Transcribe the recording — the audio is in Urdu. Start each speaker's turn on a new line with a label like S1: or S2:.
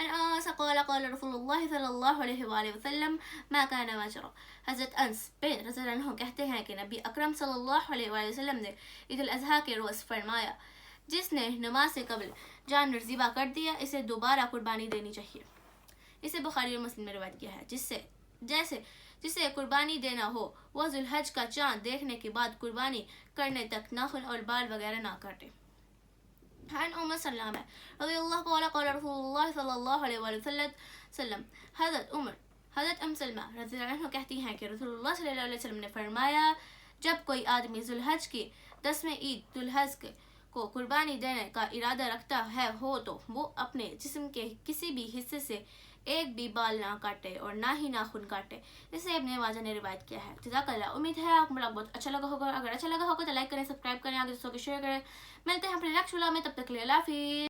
S1: قال رسول الله صلی اللہ علیہ وآلہ وسلم ما كان وجرا۔ حضرت انس بن رضی اللہ عنہ کہتے ہیں کہ نبی اکرم صلی اللہ علیہ وآلہ وسلم نے عید الاضحیٰ کے روز فرمایا، جس نے نماز سے قبل جانور ذبح کر دیا اسے دوبارہ قربانی دینی چاہیے۔ اسے بخاری اور مسلم نے روایت کیا ہے۔ جسے قربانی دینا ہو وہ ذوالحج کا چاند دیکھنے کے بعد قربانی کرنے تک ناخن اور بال وغیرہ نہ کاٹے۔ عن ام سلمہ رضی اللہ قال رسول اللہ صلی اللہ علیہ وسلم، حضرت ام سلمہ رضی اللہ عنہ کہتی ہیں کہ رسول اللہ صلی اللہ علیہ وسلم نے فرمایا، جب کوئی آدمی ذوالحج کی 10ویں عید ذوالحج کو قربانی دینے کا ارادہ رکھتا ہو تو وہ اپنے جسم کے کسی بھی حصے سے ایک بھی بال نہ کاٹے اور نہ ہی ناخن کاٹے۔ اسے ابن ماجہ نے روایت کیا ہے۔ جزاک اللہ۔ امید ہے آپ کو میرا بہت اچھا لگا ہوگا۔ اگر اچھا لگا ہوگا تو لائک کریں، سبسکرائب کریں، آگے دوستوں کو شیئر کریں۔ ملتے ہیں اپنے نیکسٹ ولاگ میں، تب تک کے لیے اللہ حافظ۔